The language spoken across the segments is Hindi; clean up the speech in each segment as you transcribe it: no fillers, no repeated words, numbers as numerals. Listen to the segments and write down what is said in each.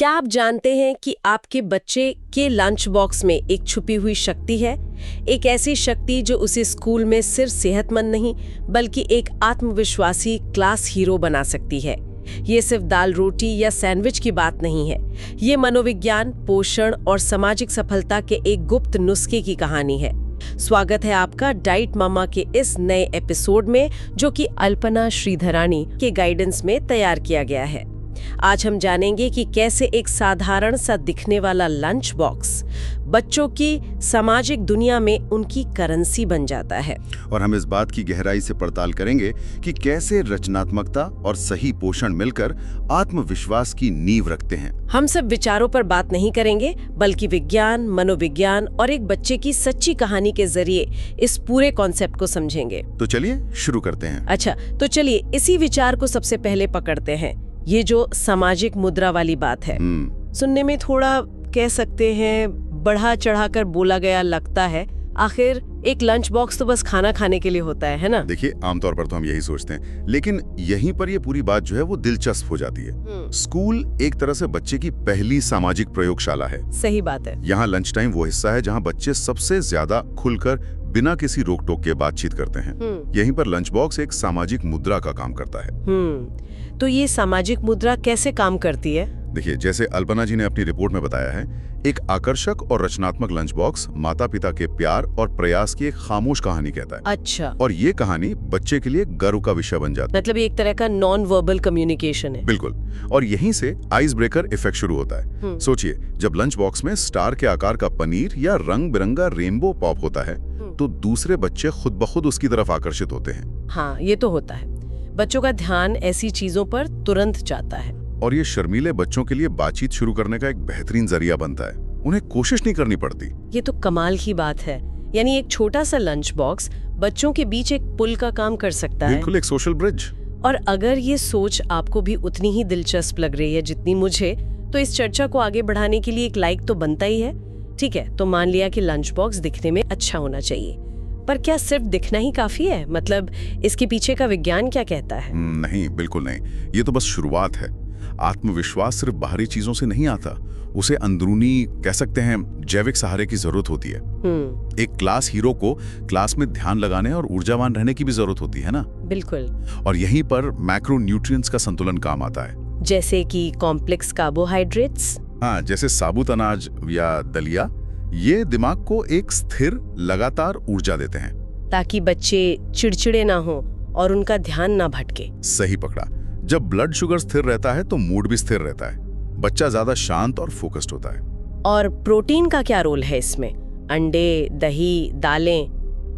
क्या आप जानते हैं कि आपके बच्चे के लंच बॉक्स में एक छुपी हुई शक्ति है? एक ऐसी शक्ति जो उसे स्कूल में सिर्फ सेहतमंद नहीं बल्कि एक आत्मविश्वासी क्लास हीरो बना सकती है। ये सिर्फ दाल रोटी या सैंडविच की बात नहीं है। ये मनोविज्ञान, पोषण और सामाजिक सफलता के एक गुप्त नुस्खे की कहानी है। स्वागत है आपका डाइट मामा के इस नए एपिसोड में, जो कि अल्पना श्रीधरानी के गाइडेंस में तैयार किया गया है। आज हम जानेंगे कि कैसे एक साधारण सा दिखने वाला लंच बॉक्स बच्चों की सामाजिक दुनिया में उनकी करेंसी बन जाता है। और हम इस बात की गहराई से पड़ताल करेंगे कि कैसे रचनात्मकता और सही पोषण मिलकर आत्मविश्वास की नींव रखते हैं। हम सब विचारों पर बात नहीं करेंगे, बल्कि विज्ञान, मनोविज्ञान और एक बच्चे की सच्ची कहानी के जरिए इस पूरे कॉन्सेप्ट को समझेंगे। तो चलिए शुरू करते हैं। अच्छा, तो चलिए इसी विचार को सबसे पहले पकड़ते हैं। ये जो सामाजिक मुद्रा वाली बात है, सुनने में थोड़ा कह सकते हैं बढ़ा चढ़ाकर बोला गया लगता है। आखिर एक लंच बॉक्स तो बस खाना खाने के लिए होता है ना? देखिए, आमतौर पर तो हम यही सोचते हैं, लेकिन यहीं पर ये पूरी बात जो है वो दिलचस्प हो जाती है। स्कूल एक तरह से बच्चे की पहली सामाजिक प्रयोगशाला है। सही बात है। यहाँ लंच टाइम वो हिस्सा है जहाँ बच्चे सबसे ज्यादा खुलकर बिना किसी रोक टोक के बातचीत करते हैं। यहीं पर लंच बॉक्स एक सामाजिक मुद्रा का काम करता है। तो ये सामाजिक मुद्रा कैसे काम करती है? देखिए, जैसे अल्पना जी ने अपनी रिपोर्ट में बताया है, एक आकर्षक और रचनात्मक लंच बॉक्स माता पिता के प्यार और प्रयास की एक खामोश कहानी कहता है। अच्छा। और ये कहानी बच्चे के लिए गर्व का विषय बन जाता है। मतलब ये एक तरह का नॉन वर्बल कम्युनिकेशन है। बिल्कुल। और यहीं से आइस ब्रेकर इफेक्ट शुरू होता है। सोचिए, जब लंच बॉक्स में स्टार के आकार का पनीर या रंग बिरंगा रेनबो पॉप होता है, तो दूसरे बच्चे खुद ब खुद उसकी तरफ आकर्षित होते हैं। हाँ, ये तो होता है। बच्चों का ध्यान ऐसी चीजों पर तुरंत जाता है। और ये शर्मीले बच्चों के लिए बातचीत शुरू करने का एक बेहतरीन जरिया बनता है। उन्हें कोशिश नहीं करनी पड़ती। ये तो कमाल की बात है। यानी एक छोटा सा लंच बॉक्स बच्चों के बीच एक पुल का काम कर सकता है। बिल्कुल, एक सोशल ब्रिज। और अगर ये सोच आपको भी उतनी ही दिलचस्प लग रही है जितनी मुझे, तो इस चर्चा को आगे बढ़ाने के लिए एक लाइक तो बनता ही है। ठीक है, तो मान लिया कि लंच बॉक्स दिखने में अच्छा होना चाहिए, पर क्या सिर्फ दिखना ही काफी है? मतलब इसके पीछे का विज्ञान क्या कहता है? नहीं, बिल्कुल नहीं। ये तो बस शुरुआत है। आत्मविश्वास सिर्फ बाहरी चीजों से नहीं आता, उसे अंदरूनी, कह सकते हैं, जैविक सहारे की जरूरत होती है। एक क्लास हीरो को क्लास में ध्यान लगाने और ऊर्जावान रहने की भी जरूरत होती है ना? बिल्कुल। और यहीं पर मैक्रो न्यूट्रिएंट्स का संतुलन काम आता है। जैसे कि कॉम्प्लेक्स कार्बोहाइड्रेट्स। हाँ, जैसे साबुत अनाज या दलिया। ये दिमाग को एक स्थिर, लगातार ऊर्जा देते हैं, ताकि बच्चे चिड़चिड़े ना हो और उनका ध्यान ना भटके। सही पकड़ा। जब ब्लड शुगर स्थिर रहता है तो मूड भी स्थिर रहता है। बच्चा ज्यादा शांत और फोकस्ड होता है। और प्रोटीन का क्या रोल है इसमें? अंडे, दही, दालें।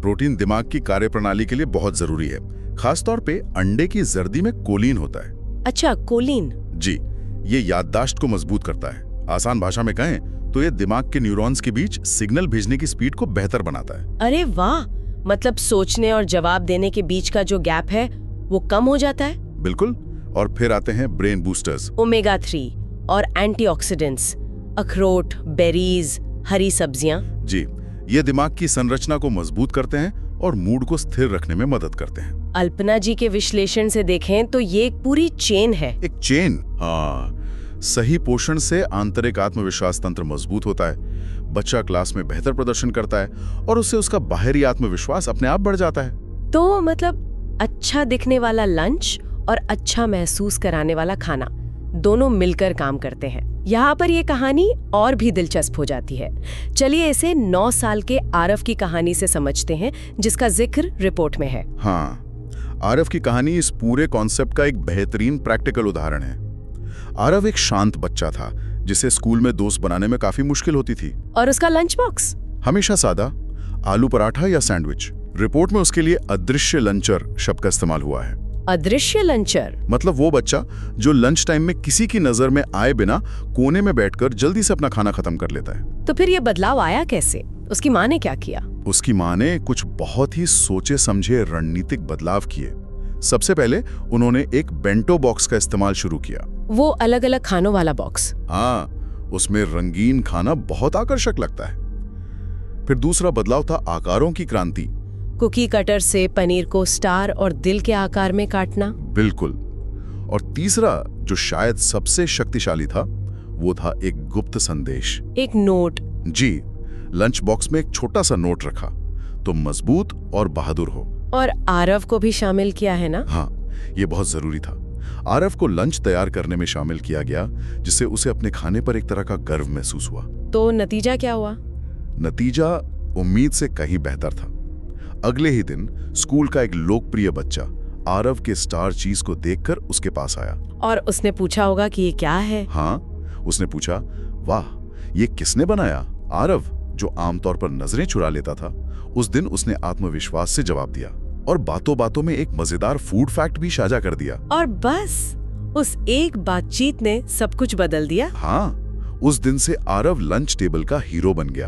प्रोटीन दिमाग की कार्यप्रणाली के लिए बहुत जरूरी है। खासतौर पे अंडे की जर्दी में कोलिन होता है। अच्छा, कोलिन। जी, ये याददाश्त को मजबूत करता है। आसान भाषा में कहें तो ये दिमाग के न्यूरॉन्स के बीच सिग्नल भेजने की स्पीड को बेहतर बनाता है। अरे वाह! मतलब सोचने और जवाब देने के बीच का जो गैप है वो कम हो जाता है। बिल्कुल। और फिर आते हैं ब्रेन बूस्टर्स, ओमेगा 3 और एंटीऑक्सीडेंट्स, अखरोट, बेरीज, हरी सब्जियां। जी, ये दिमाग की संरचना को मजबूत करते हैं और मूड को स्थिर रखने में मदद करते हैं। अल्पना जी के विश्लेषण से देखें तो ये एक पूरी चेन है। एक चेन। हाँ, सही पोषण से आंतरिक आत्मविश्वास तंत्र मजबूत होता है। बच्चा क्लास में बेहतर प्रदर्शन करता है और उससे उसका बाहरी आत्मविश्वास अपने आप बढ़ जाता है। तो मतलब अच्छा दिखने वाला लंच और अच्छा महसूस कराने वाला खाना दोनों मिलकर काम करते हैं। यहाँ पर ये कहानी और भी दिलचस्प हो जाती है। चलिए इसे 9 साल के आरव की कहानी से समझते हैं, जिसका जिक्र रिपोर्ट में है। हाँ, आरव की कहानी इस पूरे कॉन्सेप्ट का एक बेहतरीन प्रैक्टिकल उदाहरण है। आरव एक शांत बच्चा था जिसे स्कूल में दोस्त बनाने में काफी मुश्किल होती थी। और उसका लंच बॉक्स हमेशा सादा, आलू पराठा या सैंडविच। रिपोर्ट में उसके लिए अदृश्य लंचर शब्द का इस्तेमाल हुआ है। अदृश्य लंचर मतलब वो बच्चा जो लंच टाइम में किसी की नजर में आए बिना कोने में बैठकर जल्दी से अपना खाना खत्म कर लेता है। तो फिर ये बदलाव आया कैसे? उसकी माँ ने क्या किया? उसकी माँ ने कुछ बहुत ही सोचे समझे रणनीतिक बदलाव किए। सबसे पहले उन्होंने एक बेंटो बॉक्स का इस्तेमाल शुरू किया। वो अलग अलग खानों वाला बॉक्स। हाँ, उसमें रंगीन खाना बहुत आकर्षक लगता है। फिर दूसरा बदलाव था आकारों की क्रांति। कुकी कटर से पनीर को स्टार और दिल के आकार में काटना। बिल्कुल। और तीसरा, जो शायद सबसे शक्तिशाली था, वो था एक गुप्त संदेश। एक नोट? जी, लंच बॉक्स में एक छोटा सा नोट रखा, तुम मजबूत और बहादुर हो। और आरव को भी शामिल किया है ना? हाँ, ये बहुत जरूरी था। आरव को लंच तैयार करने में शामिल किया गया, जिससे उसे अपने खाने पर एक तरह का गर्व महसूस हुआ। तो नतीजा क्या हुआ? नतीजा उम्मीद से कहीं बेहतर था। अगले ही दिन स्कूल का एक लोकप्रिय बच्चा आरव के स्टार चीज को देखकर उसके पास आया। और उसने पूछा होगा कि ये क्या है? हाँ, उसने पूछा, वाह, ये किसने बनाया? आरव, जो आमतौर पर नजरें चुरा लेता था, उस दिन उसने आत्मविश्वास से जवाब दिया और बातों बातों में एक मजेदार फूड फैक्ट भी साझा कर दिया। और बस उस एक बातचीत ने सब कुछ बदल दिया। हाँ, उस दिन से आरव लंच टेबल का हीरो बन गया।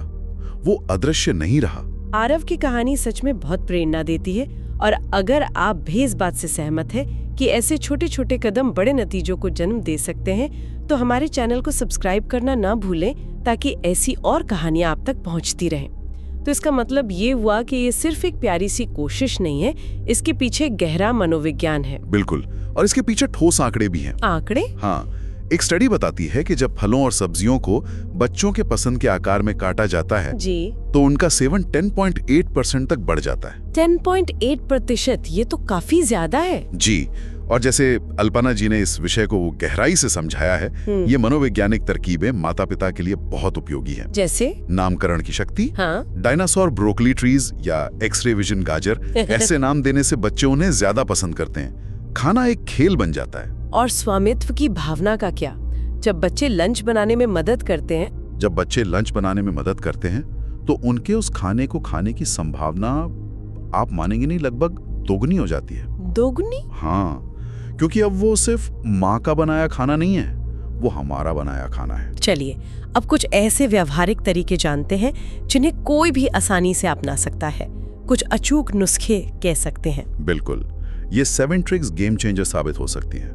वो अदृश्य नहीं रहा। आरव की कहानी सच में बहुत प्रेरणा देती है। और अगर आप भी इस बात से सहमत हैं कि ऐसे छोटे छोटे कदम बड़े नतीजों को जन्म दे सकते हैं, तो हमारे चैनल को सब्सक्राइब करना ना भूलें, ताकि ऐसी और कहानियां आप तक पहुंचती रहें। तो इसका मतलब ये हुआ कि ये सिर्फ एक प्यारी सी कोशिश नहीं है, इसके पीछे गहरा मनोविज्ञान है। बिल्कुल, और इसके पीछे ठोस आंकड़े भी हैं। आंकड़े? हाँ, एक स्टडी बताती है कि जब फलों और सब्जियों को बच्चों के पसंद के आकार में काटा जाता है जी, तो उनका सेवन 10.8% तक बढ़ जाता है। 10.8%? ये तो काफी ज्यादा है। जी, और जैसे अल्पना जी ने इस विषय को गहराई से समझाया है, ये मनोवैज्ञानिक तरकीबें माता पिता के लिए बहुत उपयोगी हैं। जैसे नामकरण की शक्ति। हाँ? डायनासोर ब्रोकली ट्रीज या एक्सरे विजन गाजर ऐसे नाम देने से बच्चे उन्हें ज्यादा पसंद करते हैं। खाना एक खेल बन जाता है। और स्वामित्व की भावना का क्या? जब बच्चे लंच बनाने में मदद करते हैं तो उनके उस खाने को खाने की संभावना, आप मानेंगे नहीं, लगभग दोगुनी हो जाती है। दोगुनी? हाँ, क्योंकि अब वो सिर्फ माँ का बनाया खाना नहीं है, वो हमारा बनाया खाना है। चलिए अब कुछ ऐसे व्यवहारिक तरीके जानते हैं जिन्हें कोई भी आसानी से अपना सकता है। कुछ अचूक नुस्खे कह सकते हैं। बिल्कुल, ये 7 ट्रिक्स गेम चेंजर साबित हो सकती हैं।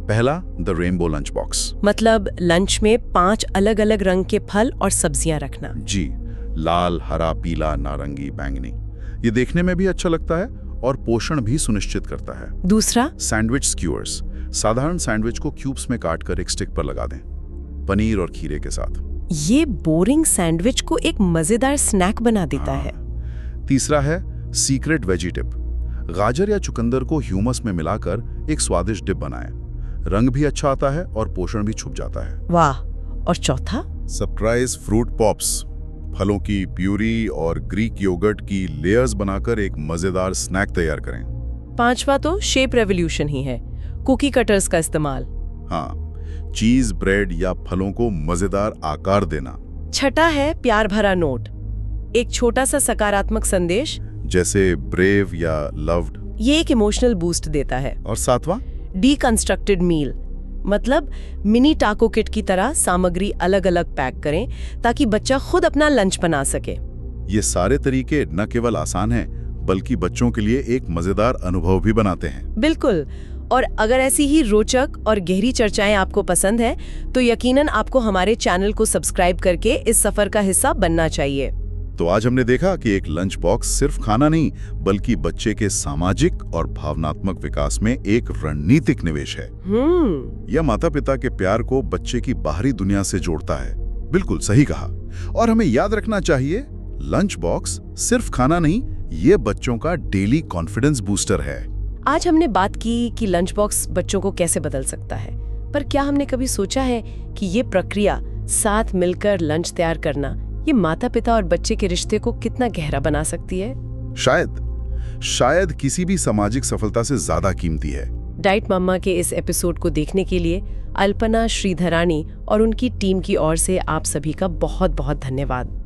पहला, द रेनबो लंच बॉक्स। मतलब लंच में 5 अलग अलग रंग के फल और सब्जियां रखना। जी, लाल, हरा, पीला, नारंगी, बैंगनी। ये देखने में भी अच्छा लगता है और पोषण भी सुनिश्चित करता है। दूसरा, सैंडविच स्क्यूअर्स। साधारण सैंडविच को क्यूब्स में काटकर एक स्टिक पर लगा दें, पनीर और खीरे के साथ। ये बोरिंग सैंडविच को एक मजेदार स्नैक बना देता है। तीसरा है सीक्रेट वेजी डिप। गाजर या चुकंदर को ह्यूमस में मिलाकर एक स्वादिष्ट डिप बनाएं। रंग भी अच्छा आता है और पोषण भी छुप जाता है। वाह! और चौथा, सरप्राइज फ्रूट पॉप्स। फलों की प्यूरी और ग्रीक योगर्ट की लेयर्स बनाकर एक मजेदार स्नैक तैयार करें। पांचवा तो शेप रेवोल्यूशन ही है, कुकी कटर्स का इस्तेमाल। हाँ, चीज, ब्रेड या फलों को मजेदार आकार देना। छठा है प्यार भरा नोट, एक छोटा सा सकारात्मक संदेश, जैसे ब्रेव या लव्ड। ये एक इमोशनल बूस्ट देता है। और सातवां, डीकंस्ट्रक्टेड मील, मतलब मिनी टाको किट की तरह सामग्री अलग अलग पैक करें ताकि बच्चा खुद अपना लंच बना सके। ये सारे तरीके न केवल आसान हैं, बल्कि बच्चों के लिए एक मजेदार अनुभव भी बनाते हैं। बिल्कुल। और अगर ऐसी ही रोचक और गहरी चर्चाएं आपको पसंद है तो यकीनन आपको हमारे चैनल को सब्सक्राइब करके इस सफर का हिस्सा बनना चाहिए। तो आज हमने देखा कि एक लंच बॉक्स सिर्फ खाना नहीं, बल्कि बच्चे के सामाजिक और भावनात्मक विकास में एक रणनीतिक निवेश है। यह माता पिता के प्यार को बच्चे की बाहरी दुनिया से जोड़ता है। बिल्कुल सही कहा। और हमें याद रखना चाहिए, लंच बॉक्स सिर्फ खाना नहीं, ये बच्चों का डेली कॉन्फिडेंस बूस्टर है। आज हमने बात की कि लंच बॉक्स बच्चों को कैसे बदल सकता है, पर क्या हमने कभी सोचा है कि ये प्रक्रिया, साथ मिलकर लंच तैयार करना, ये माता पिता और बच्चे के रिश्ते को कितना गहरा बना सकती है? शायद किसी भी सामाजिक सफलता से ज्यादा कीमती है। डाइट मम्मा के इस एपिसोड को देखने के लिए अल्पना, श्रीधरानी और उनकी टीम की ओर से आप सभी का बहुत बहुत धन्यवाद।